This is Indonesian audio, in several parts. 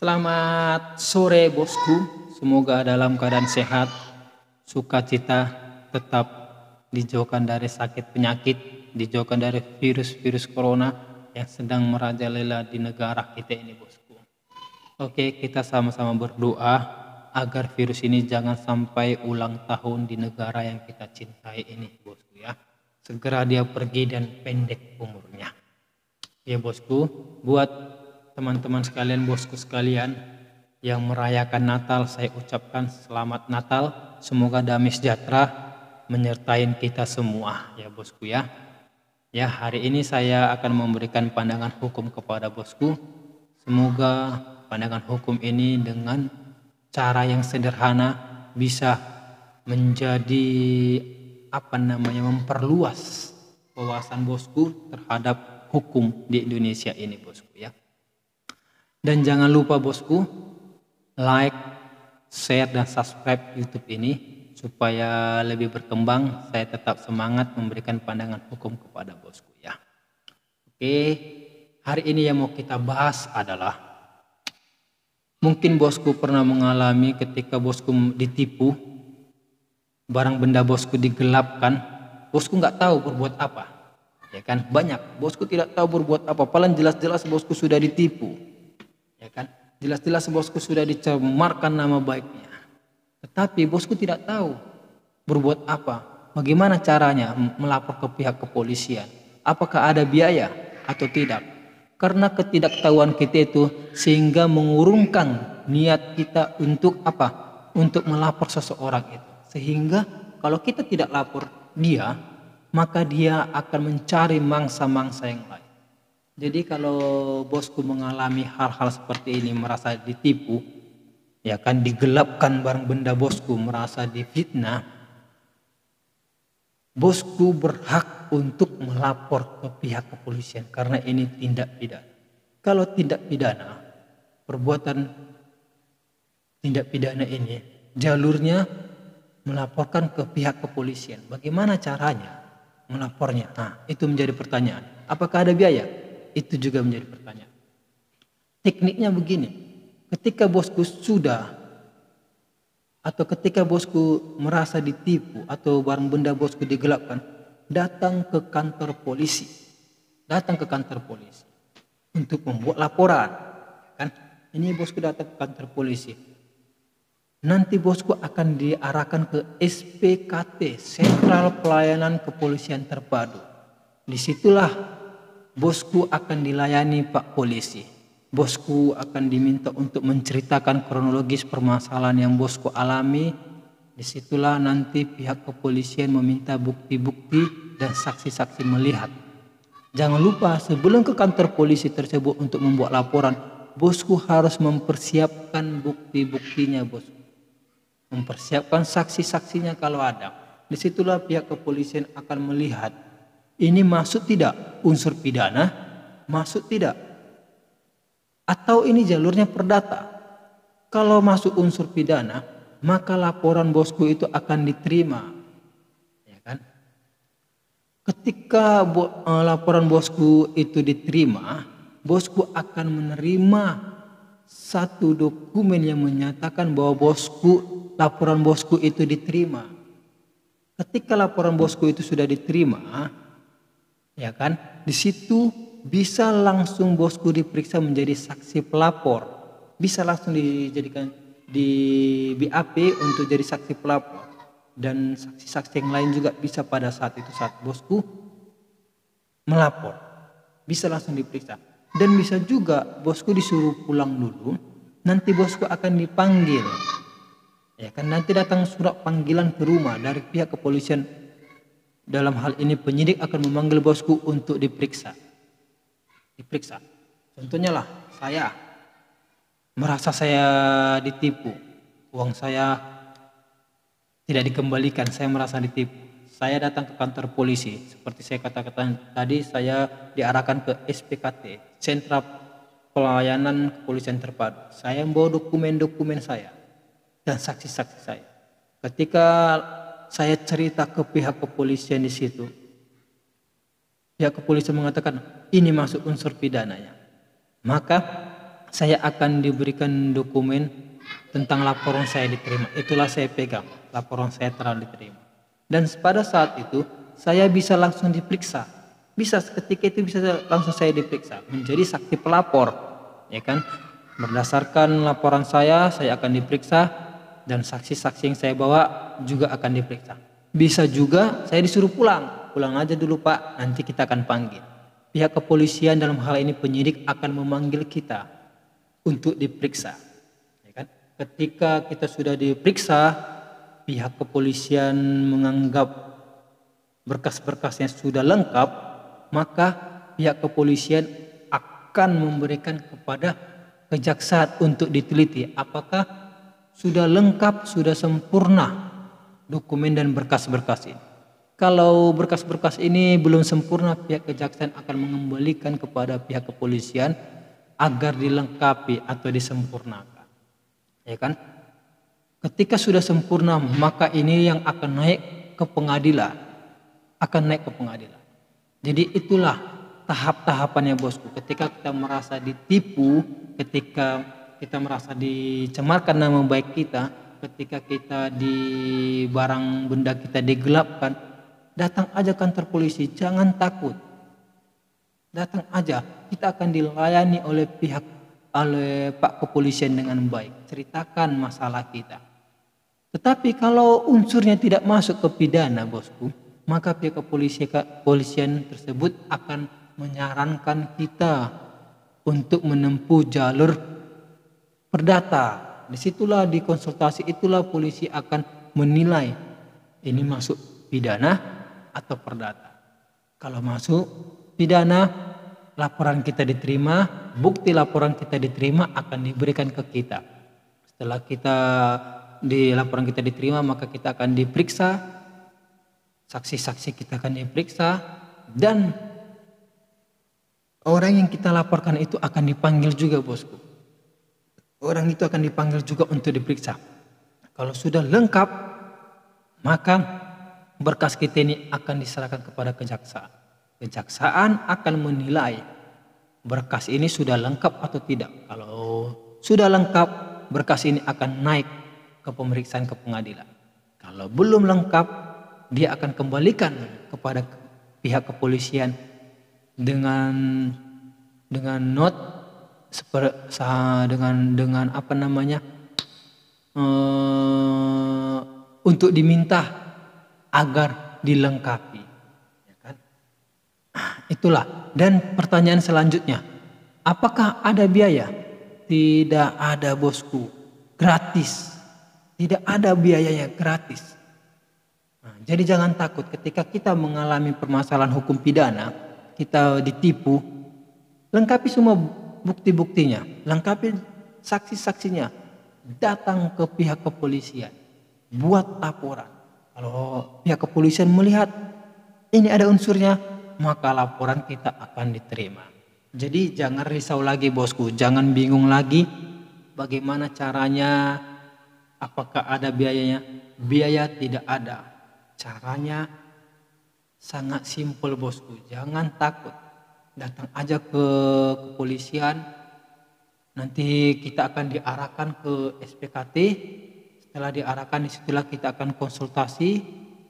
Selamat sore bosku, semoga dalam keadaan sehat, sukacita, tetap dijauhkan dari sakit penyakit, dijauhkan dari virus-virus corona yang sedang merajalela di negara kita ini bosku. Oke, kita sama-sama berdoa agar virus ini jangan sampai ulang tahun di negara yang kita cintai ini bosku ya. Segera dia pergi dan pendek umurnya. Ya bosku, buat teman-teman sekalian, bosku sekalian yang merayakan Natal, saya ucapkan selamat Natal. Semoga damai sejahtera menyertai kita semua ya bosku ya. Ya, hari ini saya akan memberikan pandangan hukum kepada bosku. Semoga pandangan hukum ini dengan cara yang sederhana bisa menjadi memperluas wawasan bosku terhadap hukum di Indonesia ini bosku ya. Dan jangan lupa bosku, like, share dan subscribe YouTube ini supaya lebih berkembang. Saya tetap semangat memberikan pandangan hukum kepada bosku ya. Oke, hari ini yang mau kita bahas adalah mungkin bosku pernah mengalami ketika bosku ditipu, barang benda bosku digelapkan, bosku nggak tahu berbuat apa. Ya kan, banyak bosku tidak tahu berbuat apa, padahal jelas-jelas bosku sudah ditipu. Ya kan, jelas-jelas bosku sudah dicemarkan nama baiknya. Tetapi bosku tidak tahu berbuat apa. Bagaimana caranya melapor ke pihak kepolisian? Apakah ada biaya atau tidak? Karena ketidaktahuan kita itu sehingga mengurungkan niat kita untuk apa? Untuk melapor seseorang itu. Sehingga kalau kita tidak lapor dia, maka dia akan mencari mangsa-mangsa yang lain. Jadi kalau bosku mengalami hal-hal seperti ini, merasa ditipu, ya kan, digelapkan barang benda bosku, merasa difitnah, bosku berhak untuk melapor ke pihak kepolisian karena ini tindak pidana. Kalau tindak pidana, perbuatan tindak pidana ini jalurnya melaporkan ke pihak kepolisian. Bagaimana caranya melapornya? Nah, itu menjadi pertanyaan. Apakah ada biaya? Itu juga menjadi pertanyaan. Tekniknya begini, ketika bosku ketika bosku merasa ditipu atau barang benda bosku digelapkan, datang ke kantor polisi. Datang ke kantor polisi untuk membuat laporan. Kan? Ini bosku datang ke kantor polisi. Nanti bosku akan diarahkan ke SPKT, Sentral Pelayanan Kepolisian Terpadu. Disitulah bosku akan dilayani Pak Polisi. Bosku akan diminta untuk menceritakan kronologis permasalahan yang bosku alami. Disitulah nanti pihak kepolisian meminta bukti-bukti dan saksi-saksi melihat. Jangan lupa sebelum ke kantor polisi tersebut untuk membuat laporan, bosku harus mempersiapkan bukti-buktinya bosku. Mempersiapkan saksi-saksinya kalau ada. Disitulah pihak kepolisian akan melihat ini masuk tidak unsur pidana, masuk tidak, atau ini jalurnya perdata. Kalau masuk unsur pidana, maka laporan bosku itu akan diterima. Ya kan? Ketika laporan bosku itu diterima, bosku akan menerima satu dokumen yang menyatakan bahwa laporan bosku itu diterima. Ketika laporan bosku itu sudah diterima, ya kan, di situ bisa langsung bosku diperiksa menjadi saksi pelapor, bisa langsung dijadikan di BAP untuk jadi saksi pelapor, dan saksi-saksi yang lain juga bisa pada saat itu saat bosku melapor bisa langsung diperiksa. Dan bisa juga bosku disuruh pulang dulu, nanti bosku akan dipanggil. Ya kan, nanti datang surat panggilan ke rumah dari pihak kepolisian. Dalam hal ini penyidik akan memanggil bosku untuk diperiksa. Contohnya lah, saya merasa saya ditipu, uang saya tidak dikembalikan, saya merasa ditipu. Saya datang ke kantor polisi, seperti saya katakan tadi, saya diarahkan ke SPKT, Sentra Pelayanan Kepolisian Terpadu. Saya membawa dokumen-dokumen saya dan saksi-saksi saya. Ketika saya cerita ke pihak kepolisian di situ, pihak kepolisian mengatakan ini masuk unsur pidananya. Maka saya akan diberikan dokumen tentang laporan saya diterima. Itulah saya pegang, laporan saya telah diterima. Dan pada saat itu saya bisa langsung diperiksa. Bisa seketika itu bisa langsung saya diperiksa menjadi saksi pelapor, ya kan? Berdasarkan laporan saya akan diperiksa dan saksi-saksi yang saya bawa juga akan diperiksa. Bisa juga saya disuruh pulang aja dulu Pak, nanti kita akan panggil. Pihak kepolisian dalam hal ini penyidik akan memanggil kita untuk diperiksa. Ya kan? Ketika kita sudah diperiksa, pihak kepolisian menganggap berkas-berkasnya sudah lengkap, maka pihak kepolisian akan memberikan kepada kejaksaan untuk diteliti apakah sudah lengkap, sudah sempurna dokumen dan berkas-berkas ini. Kalau berkas-berkas ini belum sempurna, pihak kejaksaan akan mengembalikan kepada pihak kepolisian agar dilengkapi atau disempurnakan. Ya kan? Ketika sudah sempurna, maka ini yang akan naik ke pengadilan. Jadi itulah tahap-tahapannya bosku. Ketika kita merasa ditipu, ketika kita merasa dicemarkan nama baik kita, ketika kita di barang benda kita digelapkan, datang aja kantor polisi, jangan takut. Datang aja, kita akan dilayani oleh Pak kepolisian dengan baik. Ceritakan masalah kita. Tetapi kalau unsurnya tidak masuk ke pidana bosku, maka pihak kepolisian tersebut akan menyarankan kita untuk menempuh jalur perdata. Disitulah di konsultasi itulah polisi akan menilai ini masuk pidana atau perdata. Kalau masuk pidana, laporan kita diterima, bukti laporan kita diterima akan diberikan ke kita. Setelah laporan kita diterima, maka kita akan diperiksa, saksi-saksi kita akan diperiksa, dan orang yang kita laporkan itu akan dipanggil juga bosku. Orang itu akan dipanggil juga untuk diperiksa. Kalau sudah lengkap, maka berkas kita ini akan diserahkan kepada kejaksaan. Kejaksaan akan menilai berkas ini sudah lengkap atau tidak. Kalau sudah lengkap, berkas ini akan naik ke pemeriksaan ke pengadilan. Kalau belum lengkap, dia akan kembalikan kepada pihak kepolisian dengan not dengan apa namanya untuk diminta agar dilengkapi, ya kan? Itulah. Dan pertanyaan selanjutnya, apakah ada biaya? Tidak ada bosku, gratis. Tidak ada biayanya, gratis. Nah, jadi jangan takut ketika kita mengalami permasalahan hukum pidana, kita ditipu, lengkapi semua bukti-buktinya, lengkapi saksi-saksinya, datang ke pihak kepolisian, buat laporan. Kalau pihak kepolisian melihat ini ada unsurnya, maka laporan kita akan diterima. Jadi jangan risau lagi bosku, jangan bingung lagi bagaimana caranya, apakah ada biayanya. Biaya tidak ada, caranya sangat simpel bosku, jangan takut. Datang aja ke kepolisian, nanti kita akan diarahkan ke SPKT. Setelah diarahkan, disitulah kita akan konsultasi.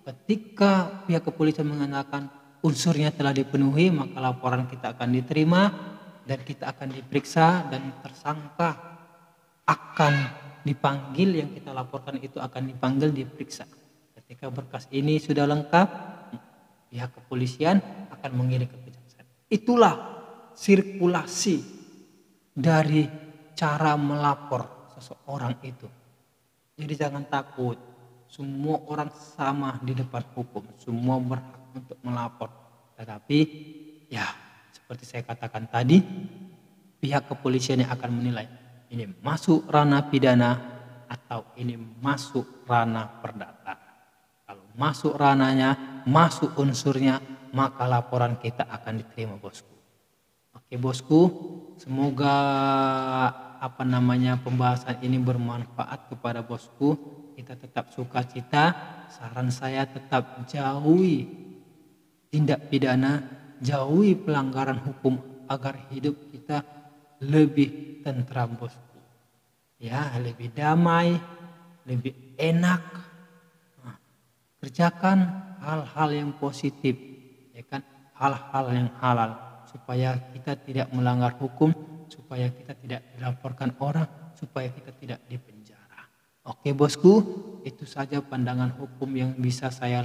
Ketika pihak kepolisian mengatakan unsurnya telah dipenuhi, maka laporan kita akan diterima dan kita akan diperiksa, dan tersangka akan dipanggil, yang kita laporkan itu akan dipanggil, diperiksa. Ketika berkas ini sudah lengkap, pihak kepolisian akan mengirim ke kejaksaan. Itulah sirkulasi dari cara melapor seseorang itu. Jadi jangan takut, semua orang sama di depan hukum, semua berhak untuk melapor. Tetapi ya seperti saya katakan tadi, pihak kepolisian yang akan menilai ini masuk ranah pidana atau ini masuk ranah perdata. Kalau masuk ranahnya, masuk unsurnya, maka laporan kita akan diterima bosku. Oke bosku, semoga pembahasan ini bermanfaat kepada bosku. Kita tetap sukacita. Saran saya tetap jauhi tindak pidana, jauhi pelanggaran hukum agar hidup kita lebih tentram bosku. Ya, lebih damai, lebih enak. Nah, kerjakan hal-hal yang positif, ya kan? Hal-hal yang halal supaya kita tidak melanggar hukum, supaya kita tidak dilaporkan orang, supaya kita tidak dipenjara. Oke bosku, itu saja pandangan hukum yang bisa saya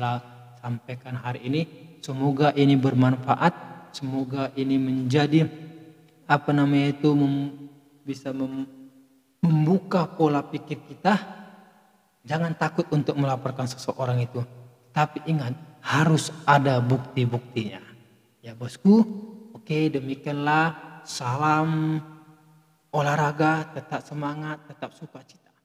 sampaikan hari ini. Semoga ini bermanfaat, semoga ini menjadi bisa membuka pola pikir kita. Jangan takut untuk melaporkan seseorang itu, tapi ingat harus ada bukti-buktinya. Ya bosku, oke demikianlah. Salam olahraga, tetap semangat, tetap sukacita.